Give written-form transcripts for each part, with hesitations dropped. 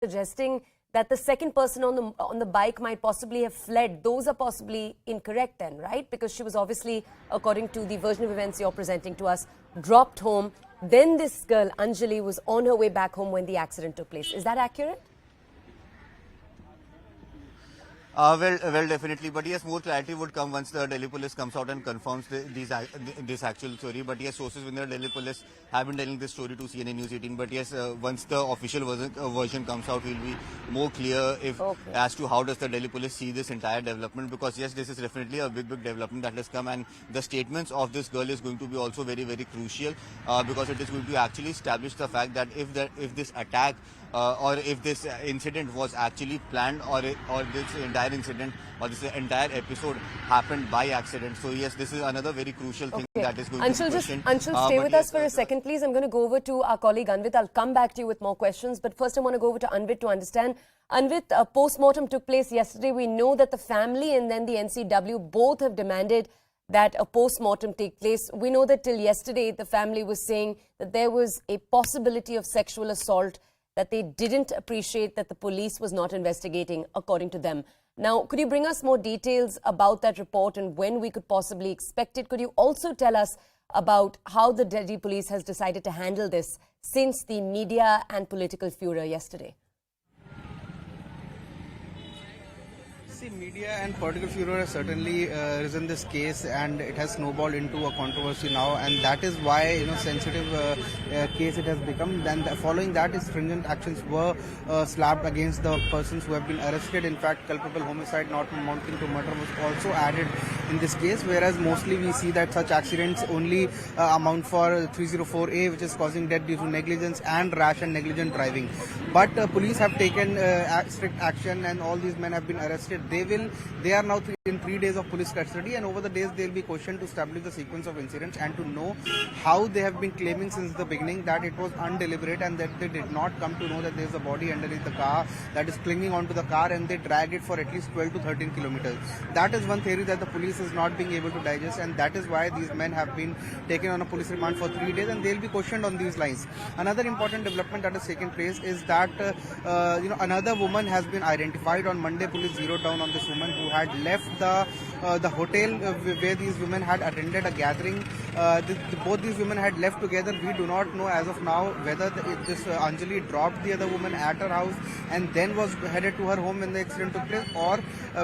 suggesting that the second person on the bike might possibly have fled. Those are possibly incorrect then, right? Because she was obviously, according to the version of events you're presenting to us, dropped home. Then this girl, Anjali, was on her way back home when the accident took place. Is that accurate? Well, definitely. But yes, more clarity would come once the Delhi police comes out and confirms this actual story. But yes, sources within the Delhi police have been telling this story to CNN News 18. But yes, once the official version comes out, we'll be more clear as to how does the Delhi police see this entire development. Because yes, this is definitely a big development that has come, and the statements of this girl is going to be also very crucial because it is going to actually establish the fact that if this attack or if this incident was actually planned, or this entire incident or this entire episode happened by accident. So yes, this is another very crucial thing that is going to be questioned. Anshul, stay with us for a second, please. I'm going to go over to our colleague Anvit. I'll come back to you with more questions. But first I want to go over to Anvit to understand. Anvit, a post-mortem took place yesterday. We know that the family and then the NCW both have demanded that a post-mortem take place. We know that till yesterday, the family was saying that there was a possibility of sexual assault, that they didn't appreciate that the police was not investigating, according to them. Now, could you bring us more details about that report and when we could possibly expect it? Could you also tell us about how the Delhi police has decided to handle this since the media and political furor yesterday? See, media and political furor has certainly risen this case, and it has snowballed into a controversy now, and that is why, sensitive case it has become. Then following that, stringent actions were slapped against the persons who have been arrested. In fact, culpable homicide not amounting to murder was also added in this case, whereas mostly we see that such accidents only amount for 304A, which is causing death due to negligence and rash and negligent driving. But police have taken strict action, and all these men have been arrested. They are now in 3 days of police custody, and over the days they will be questioned to establish the sequence of incidents and to know how they have been claiming since the beginning that it was undeliberate and that they did not come to know that there is a body underneath the car that is clinging onto the car, and they dragged it for at least 12 to 13 kilometers. That is one theory that the police is not being able to digest, and that is why these men have been taken on a police remand for 3 days, and they will be questioned on these lines. Another important development that has taken place is that another woman has been identified on Monday. Police zeroed down on this woman who had left the hotel where these women had attended a gathering. Both these women had left together. We do not know as of now whether this Anjali dropped the other woman at her house and then was headed to her home when the accident took place, or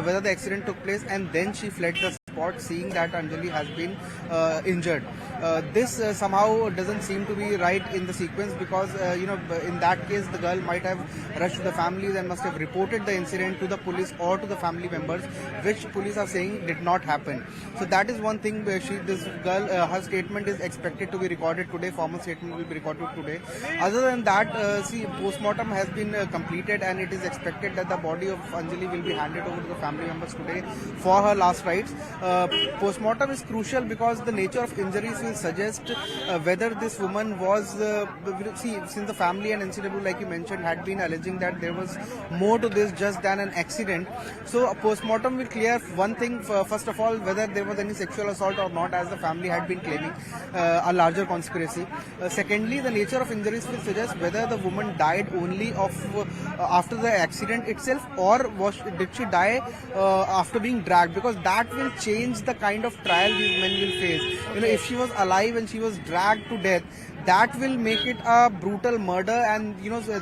whether the accident took place and then she fled the spot, seeing that Anjali has been injured. This somehow doesn't seem to be right in the sequence, because in that case the girl might have rushed to the families and must have reported the incident to the police or to the family members, which police are saying did not happen. So that is one thing. This girl, her statement is expected to be recorded today. Formal statement will be recorded today. Other than that, post-mortem has been completed, and it is expected that the body of Anjali will be handed over to the family members today for her last rites. Post-mortem is crucial because the nature of injuries will suggest whether this woman was, since the family and NCW, like you mentioned, had been alleging that there was more to this just than an accident. So a post-mortem will clear one thing, first of all, whether there was any sexual assault or not, as the family had been claiming, a larger conspiracy. Secondly, the nature of injuries will suggest whether the woman died only after the accident itself, or did she die after being dragged, because that will change the kind of trial these men will face. If she was alive and she was dragged to death, that will make it a brutal murder, and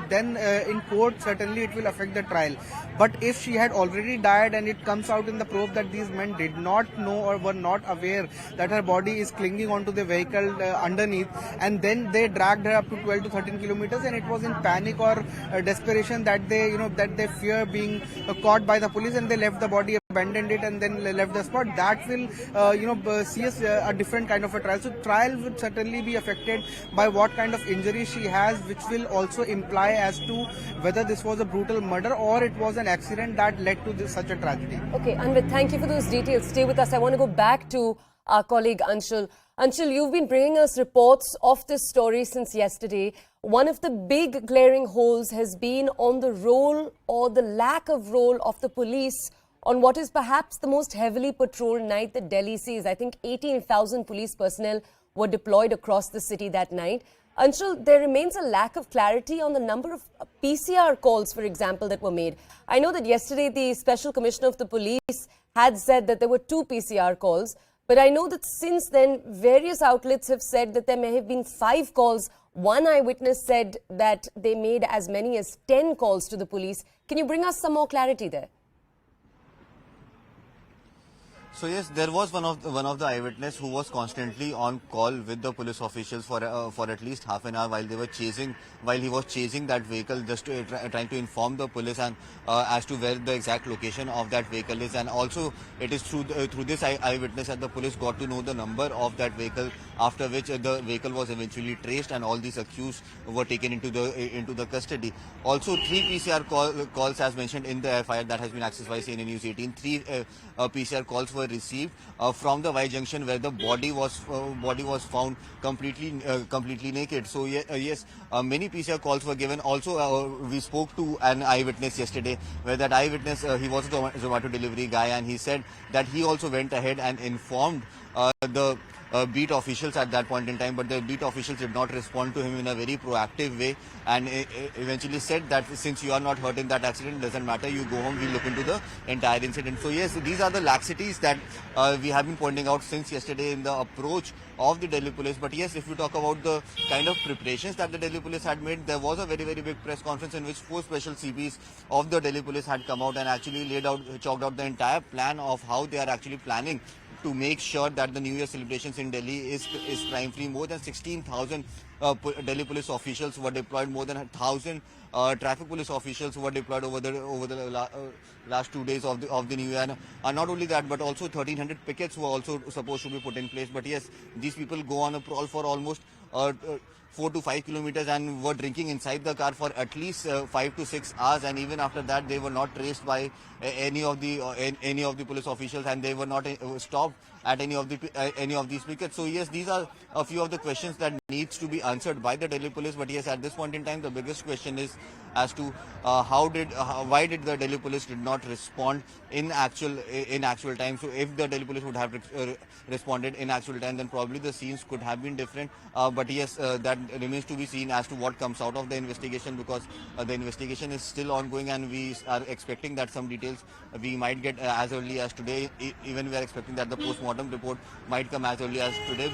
then in court certainly it will affect the trial. But if she had already died and it comes out in the probe that these men did not know or were not aware that her body is clinging onto the vehicle underneath, and then they dragged her up to 12 to 13 kilometers, and it was in panic or desperation that they fear being caught by the police, and they left the body, abandoned it, and then left the spot, that will see a different kind of a trial. So trial would certainly be affected by what kind of injury she has, which will also imply as to whether this was a brutal murder or it was an accident that led to such a tragedy. Okay, Anvit, thank you for those details. Stay with us. I want to go back to our colleague Anshul. Anshul, you've been bringing us reports of this story since yesterday. One of the big glaring holes has been on the role or the lack of role of the police on what is perhaps the most heavily patrolled night that Delhi sees. I think 18,000 police personnel were deployed across the city that night. Anshul, there remains a lack of clarity on the number of PCR calls, for example, that were made. I know that yesterday the Special Commissioner of the Police had said that there were 2 PCR calls, but I know that since then various outlets have said that there may have been 5 calls. One eyewitness said that they made as many as 10 calls to the police. Can you bring us some more clarity there? So yes, there was one of the eyewitness who was constantly on call with the police officials for at least half an hour while he was chasing that vehicle, just trying to inform the police and as to where the exact location of that vehicle is. And also it is through this eyewitness that the police got to know the number of that vehicle, after which the vehicle was eventually traced and all these accused were taken into the custody. Also 3 PCR calls as mentioned in the FIR that has been accessed by CNN News 18. 3 PCR calls were received from the Y junction where the body was found completely naked. So yes, many PCR calls were given. Also, we spoke to an eyewitness yesterday, where that eyewitness he was a Zomato delivery guy, and he said that he also went ahead and informed the beat officials at that point in time, but the beat officials did not respond to him in a very proactive way, and eventually said that since you are not hurt in that accident, it doesn't matter, you go home, we'll look into the entire incident. So yes, these are the laxities that we have been pointing out since yesterday in the approach of the Delhi police. But yes, if you talk about the kind of preparations that the Delhi police had made, there was a very big press conference in which 4 special CPs of the Delhi police had come out and actually chalked out the entire plan of how they are actually planning to make sure that the New Year celebrations in Delhi is crime free. More than 16,000 Delhi police officials were deployed. More than 1,000 traffic police officials were deployed over the last 2 days of the New Year. And not only that, but also 1,300 pickets were also supposed to be put in place. But yes, these people go on a prowl for almost 4 to 5 kilometers and were drinking inside the car for at least 5 to 6 hours, and even after that they were not traced by any of the police officials, and they were not stopped at any of these pickets. So yes, these are a few of the questions that needs to be answered by the Delhi police. But yes, at this point in time, the biggest question is as to why did the Delhi police did not respond in actual time. So if the Delhi police would have responded in actual time, then probably the scenes could have been different. But yes, that remains to be seen as to what comes out of the investigation, because the investigation is still ongoing, and we are expecting that some details we might get as early as today. Even we are expecting that the post-mortem report might come as early as today,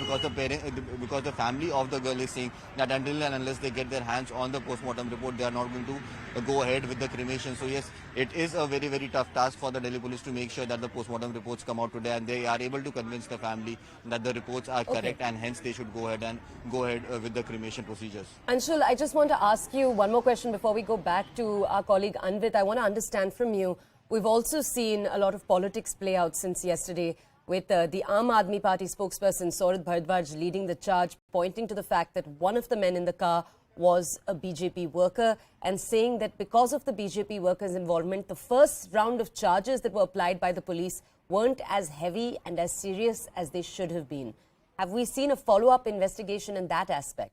because the family of the girl is saying that until and unless they get their hands on the post-mortem report, they are not going to go ahead with the cremation. So yes, it is a very tough task for the Delhi police to make sure that the post-mortem reports come out today, and they are able to convince the family that the reports are correct, and hence they should go ahead with the cremation procedures. Anshul, I just want to ask you one more question before we go back to our colleague Anvit. I want to understand from you, we've also seen a lot of politics play out since yesterday, with the Aam Aadmi Party spokesperson Saurabh Bhardwaj leading the charge, pointing to the fact that one of the men in the car was a BJP worker, and saying that because of the BJP workers' involvement, the first round of charges that were applied by the police weren't as heavy and as serious as they should have been. Have we seen a follow-up investigation in that aspect?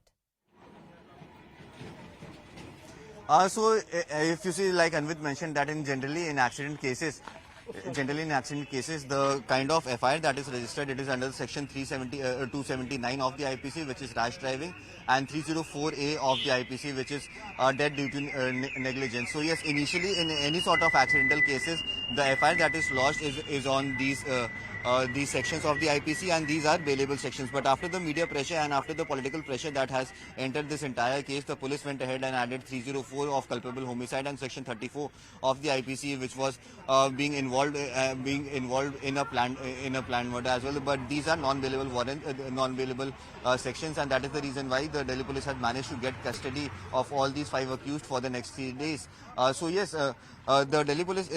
So if you see, like Anvit mentioned, that generally in accident cases, the kind of FIR that is registered, it is under section 279 of the IPC, which is rash driving, and 304A of the IPC, which is death due to negligence. So yes, initially in any sort of accidental cases, the FIR that is lodged is on these sections of the IPC, and these are bailable sections. But after the media pressure and after the political pressure that has entered this entire case, the police went ahead and added 304 of culpable homicide and section 34 of the IPC, which was being involved in a planned murder as well. But these are non-bailable sections, and that is the reason why the Delhi police had managed to get custody of all these 5 accused for the next 3 days. So yes, the Delhi police,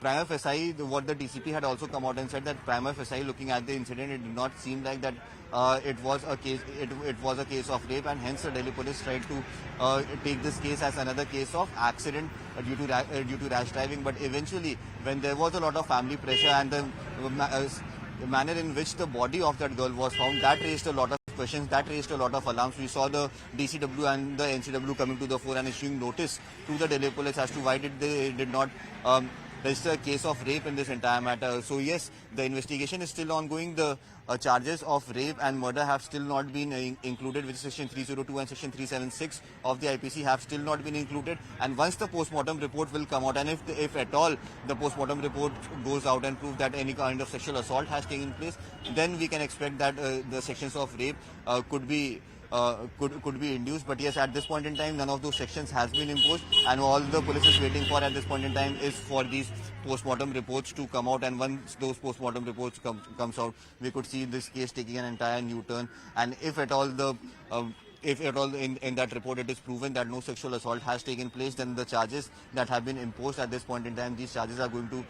prima facie, what the DCP had also come out and said that prima facie, looking at the incident, it did not seem like that it was a case of rape, and hence the Delhi police tried to take this case as another case of accident due to rash driving. But eventually, when there was a lot of family pressure and the manner in which the body of that girl was found, that raised a lot of questions, that raised a lot of alarms. We saw the DCW and the NCW coming to the fore and issuing notice to the Delhi police as to why they did not register a case of rape in this entire matter. So yes, the investigation is still ongoing. The charges of rape and murder have still not been included, which is section 302 and section 376 of the IPC have still not been included. And once the post-mortem report will come out, and if at all the post-mortem report goes out and proves that any kind of sexual assault has taken place, then we can expect that the sections of rape could be induced. But yes, at this point in time, none of those sections has been imposed, and all the police is waiting for at this point in time is for these post-mortem reports to come out. And once those post-mortem reports comes out, we could see this case taking an entire new turn. And if at all in that report it is proven that no sexual assault has taken place, then the charges that have been imposed at this point in time, these charges are going to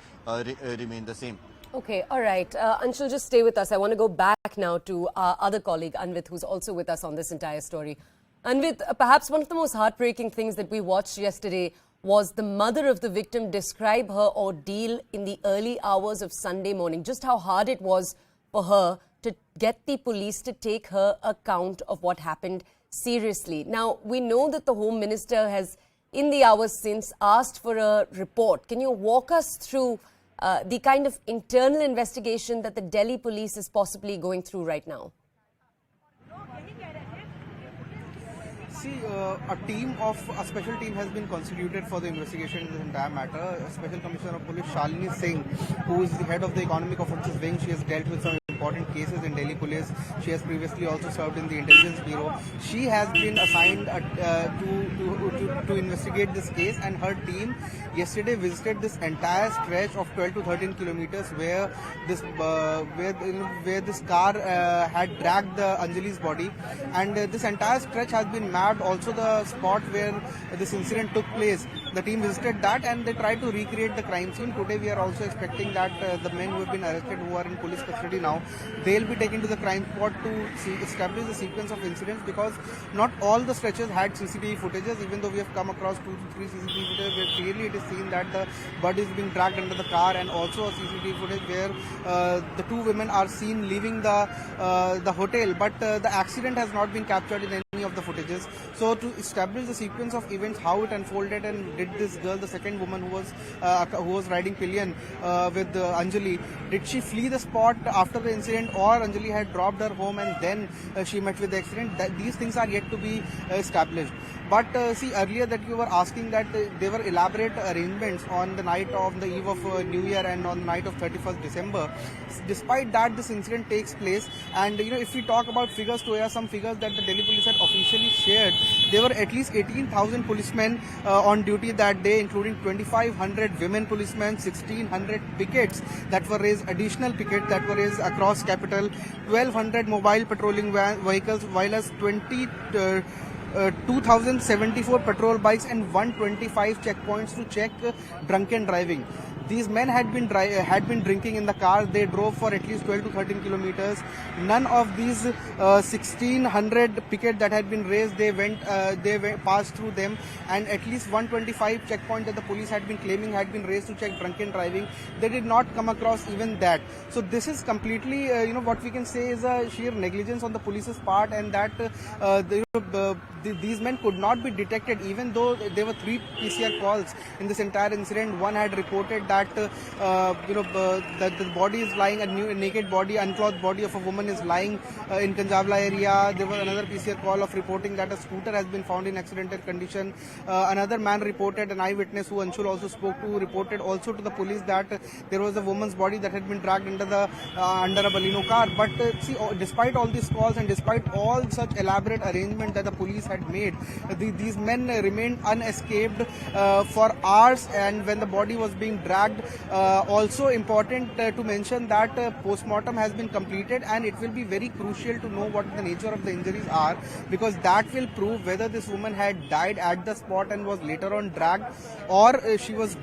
remain the same. Okay, all right. Anshul, just stay with us. I want to go back now to our other colleague, Anvit, who's also with us on this entire story. Anvit, perhaps one of the most heartbreaking things that we watched yesterday was the mother of the victim describe her ordeal in the early hours of Sunday morning, just how hard it was for her to get the police to take her account of what happened seriously. Now, we know that the Home Minister has, in the hours since, asked for a report. Can you walk us through the kind of internal investigation that the Delhi police is possibly going through right now? See, a special team has been constituted for the investigation in this entire matter. A Special Commissioner of Police Shalini Singh, who is the head of the Economic Offences Wing, she has dealt with some important cases in Delhi Police. She has previously also served in the Intelligence Bureau. She has been assigned to investigate this case, and her team yesterday visited this entire stretch of 12 to 13 kilometers where this car had dragged the Anjali's body, and this entire stretch has been mapped. Also, the spot where this incident took place, the team visited that and they tried to recreate the crime scene. Today, we are also expecting that the men who have been arrested, who are in police custody now, they'll be taken to the crime spot to establish the sequence of incidents, because not all the stretches had CCTV footages, even though we have come across 2 to 3 CCTV footage where clearly it is seen that the body is being dragged under the car, and also a CCTV footage where the 2 women are seen leaving the hotel, but the accident has not been captured in any of the footages. So to establish the sequence of events, how it unfolded, and did this girl, the second woman who was riding pillion with Anjali, did she flee the spot after the incident, or Anjali had dropped her home and then she met with the accident? These things are yet to be established. But see, earlier that you were asking that there were elaborate arrangements on the night of the eve of New Year and on the night of 31st December. Despite that, this incident takes place. And if we talk about figures, to some figures that the Delhi police had officially shared, there were at least 18,000 policemen on duty that day, including 2,500 women policemen, 1,600 pickets that were raised, additional pickets that were raised across capital, 1,200 mobile patrolling vehicles, while as 2,074 patrol bikes and 125 checkpoints to check drunken driving. These men had been drinking in the car. They drove for at least 12 to 13 kilometers. None of these 1,600 pickets that had been raised, they passed through them, and at least 125 checkpoints that the police had been claiming had been raised to check drunken driving. They did not come across even that. So this is completely, what we can say is a sheer negligence on the police's part, and that these men could not be detected, even though there were 3 PCR calls in this entire incident. One had reported that that the body is lying, a naked body, unclothed body of a woman is lying in Kanjavla area. There was another PCR call of reporting that a scooter has been found in accidental condition. Another man reported, an eyewitness who Anshul also spoke to, reported also to the police that there was a woman's body that had been dragged under a Baleno car. But see, despite all these calls and despite all such elaborate arrangement that the police had made, these men remained unescaped for hours, and when the body was being dragged, also important to mention that post-mortem has been completed, and it will be very crucial to know what the nature of the injuries are, because that will prove whether this woman had died at the spot and was later on dragged, or she was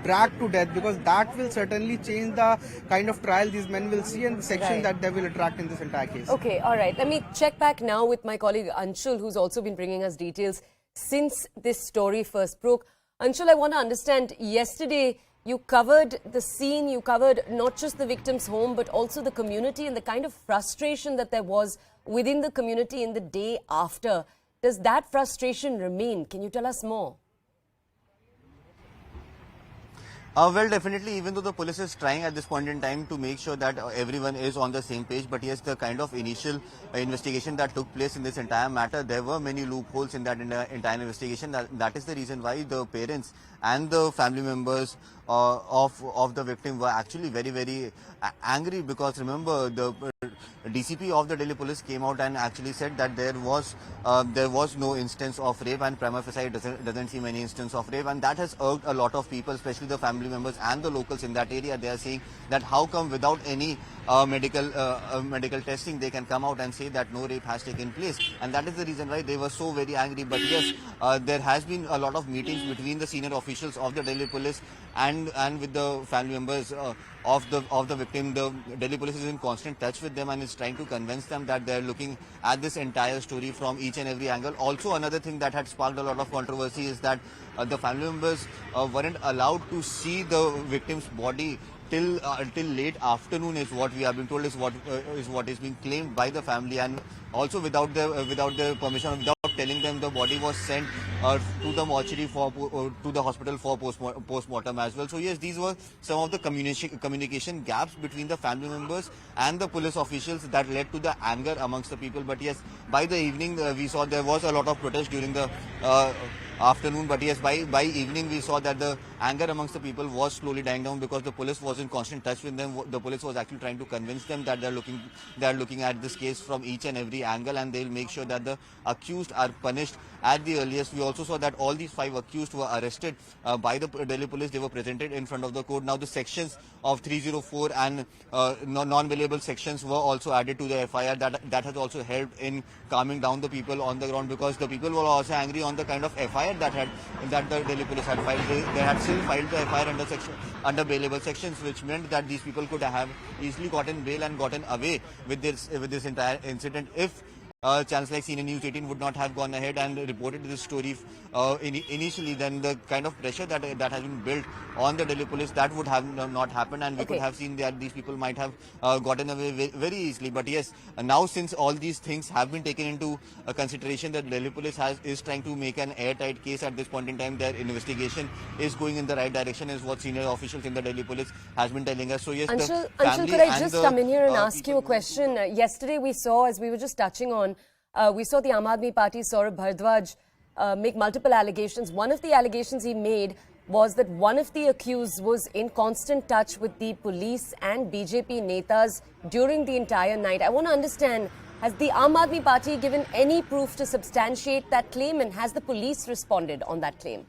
dragged to death, because that will certainly change the kind of trial these men will see and the section that they will attract in this entire case. Okay, all right. Let me check back now with my colleague Anshul, who's also been bringing us details since this story first broke. Anshul, I want to understand, yesterday you covered the scene, you covered not just the victim's home, but also the community and the kind of frustration that there was within the community in the day after. Does that frustration remain? Can you tell us more? Well, definitely, even though the police is trying at this point in time to make sure that everyone is on the same page, but yes, the kind of initial investigation that took place in this entire matter, there were many loopholes in that entire investigation. That is the reason why the parents and the family members of the victim were actually very angry, because remember, the DCP of the Delhi police came out and actually said that there was no instance of rape, and prima facie doesn't seem any instance of rape, and that has irked a lot of people, especially the family members and the locals in that area. They are saying that how come without any medical testing they can come out and say that no rape has taken place, and that is the reason why they were so very angry. But yes, there has been a lot of meetings between the senior officials of the Delhi police and with the family members of the victim. The Delhi police is in constant touch with them and is trying to convince them that they are looking at this entire story from each and every angle. Also, another thing that had sparked a lot of controversy is that the family members weren't allowed to see the victim's body till late afternoon, is what we have been told, is what is being claimed by the family, and also without their permission, without telling them, the body was sent to the mortuary to the hospital for post-mortem as well. So yes, these were some of the communication gaps between the family members and the police officials that led to the anger amongst the people. But yes, by the evening we saw there was a lot of protest during the afternoon, but yes, by evening we saw that the anger amongst the people was slowly dying down, because the police was in constant touch with them. The police was actually trying to convince them that they are looking at this case from each and every angle, and they'll make sure that the accused are punished at the earliest. We also saw that all these 5 accused were arrested by the Delhi police. They were presented in front of the court. Now the sections of 304 and non-bailable sections were also added to the FIR. That has also helped in calming down the people on the ground, because the people were also angry on the kind of FIR that the Delhi police had filed. They had still filed the FIR under bailable sections, which meant that these people could have easily gotten bail and gotten away with this entire incident if channels like CNN News 18 would not have gone ahead and reported this story initially. Then the kind of pressure that has been built on the Delhi police, that would have not happened, and we could have seen that these people might have gotten away very easily. But yes, now since all these things have been taken into consideration, the Delhi police is trying to make an airtight case at this point in time. Their investigation is going in the right direction, is what senior officials in the Delhi police has been telling us. So yes, Anshul, could I just come in here and ask you a question? Yesterday we saw, as we were just touching on, we saw the Aam Aadmi Party Saurabh Bhardwaj make multiple allegations. One of the allegations he made was that one of the accused was in constant touch with the police and BJP netas during the entire night. I want to understand, has the Aam Aadmi Party given any proof to substantiate that claim, and has the police responded on that claim?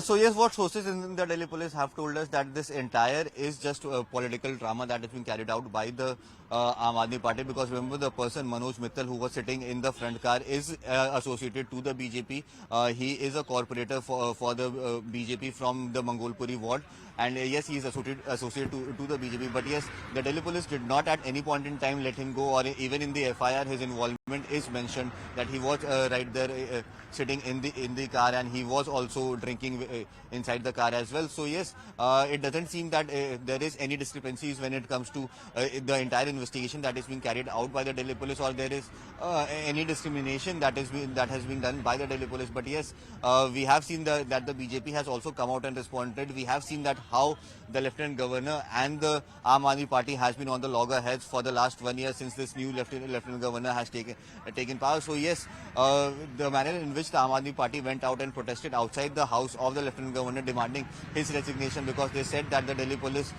So yes, what sources in the Delhi police have told us that this entire is just a political drama that has been carried out by the Aam Aadmi Party, because remember, the person Manoj Mittal, who was sitting in the front car, is associated to the BJP. He is a corporator for the BJP from the Mangolpuri ward, and yes, he is associated to the BJP. But yes, the Delhi police did not at any point in time let him go, or even in the FIR his involvement is mentioned, that he was right there sitting in the car, and he was also drinking inside the car as well. So yes, it doesn't seem that there is any discrepancies when it comes to the entire investigation that is being carried out by the Delhi police, or there is any discrimination that has been done by the Delhi police. But yes, we have seen that the BJP has also come out and responded. We have seen that how the Lieutenant Governor and the Aam Aadmi Party has been on the loggerheads for the last 1 year since this new Lieutenant Governor has taken power. So yes, the manner in which the Aam Aadmi Party went out and protested outside the house of the Lieutenant Governor demanding his resignation, because they said that the Delhi police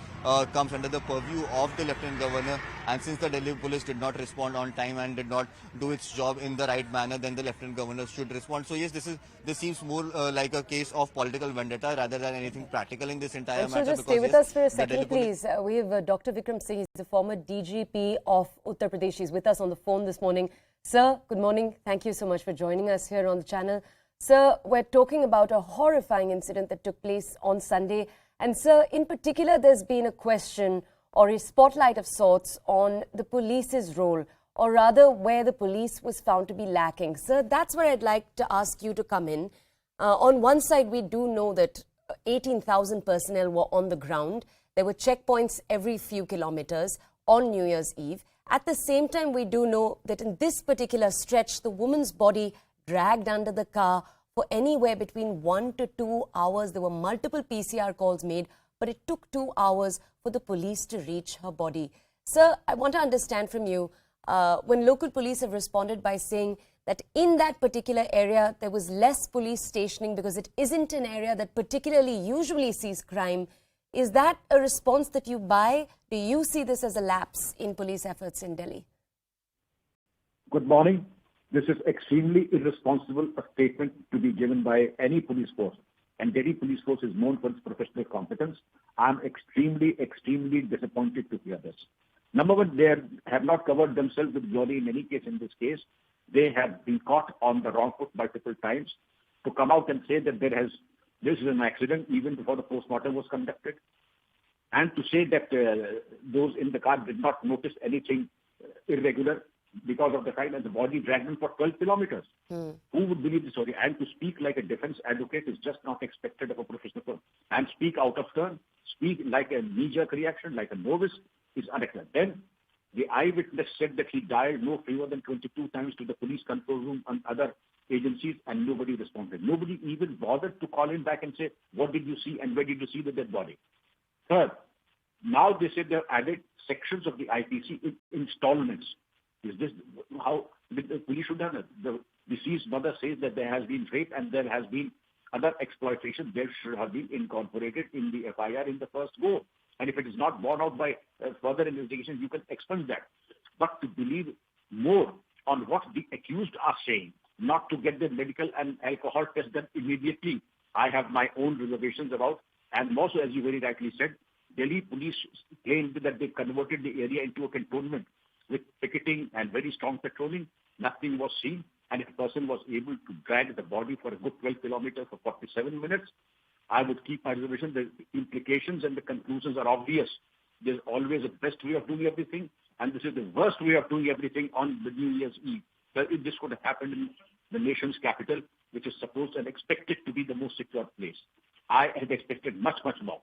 comes under the purview of the Lieutenant Governor, and since the Delhi police did not respond on time and did not do its job in the right manner, then the Lieutenant Governor should respond. So yes, this seems more like a case of political vendetta rather than anything practical in this entire matter. Just stay with us for a second, please. We have Dr. Vikram Singh. He's the former DGP of Uttar Pradesh. He's with us on the phone this morning. Sir, good morning. Thank you so much for joining us here on the channel. Sir, we're talking about a horrifying incident that took place on Sunday. And sir, in particular, there's been a question or a spotlight of sorts on the police's role, or rather where the police was found to be lacking. Sir, that's where I'd like to ask you to come in. On one side, we do know that 18,000 personnel were on the ground. There were checkpoints every few kilometers on New Year's Eve. At the same time, we do know that in this particular stretch, the woman's body dragged under the car for anywhere between 1 to 2 hours. There were multiple PCR calls made, but it took 2 hours for the police to reach her body. Sir, I want to understand from you, when local police have responded by saying that in that particular area there was less police stationing because it isn't an area that particularly usually sees crime, is that a response that you buy? Do you see this as a lapse in police efforts in Delhi? Good morning. This is extremely irresponsible a statement to be given by any police force. And Delhi Police Force is known for its professional competence. I'm extremely disappointed to hear this. Number one, they have not covered themselves with glory in any case in this case. They have been caught on the wrong foot multiple times. To come out and say that this is an accident even before the postmortem was conducted, and to say that those in the car did not notice anything irregular because of the fact that the body dragged them for 12 kilometers. Who would believe the story? And to speak like a defense advocate is just not expected of a professional person. And speak out of turn, speak like a knee-jerk reaction, like a novice, is unacceptable. Then the eyewitness said that he dialed no fewer than 22 times to the police control room and other agencies, and nobody responded. Nobody even bothered to call him back and say, what did you see and where did you see the dead body? Third, now they say they've added sections of the IPC in installments. Is this how the police should have done it? The deceased mother says that there has been rape and there has been other exploitation. There should have been incorporated in the FIR in the first go. And if it is not borne out by further investigation, you can expunge that. But to believe more on what the accused are saying, not to get the medical and alcohol test done immediately, I have my own reservations about. And also, as you very rightly said, Delhi police claimed that they converted the area into a cantonment with picketing and very strong patrolling. Nothing was seen. And if a person was able to drag the body for a good 12 kilometers for 47 minutes, I would keep my reservation. The implications and the conclusions are obvious. There's always a best way of doing everything, and this is the worst way of doing everything on the New Year's Eve. If this could have happened in the nation's capital, which is supposed and expected to be the most secure place, I had expected much more.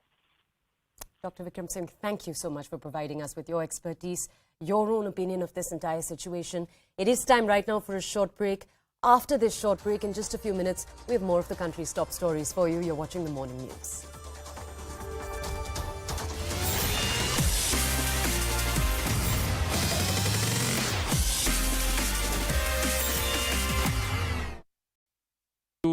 Dr. Vikram Singh, thank you so much for providing us with your expertise, your own opinion of this entire situation. It is time right now for a short break. After this short break, in just a few minutes, we have more of the country's top stories for you. You're watching the Morning News.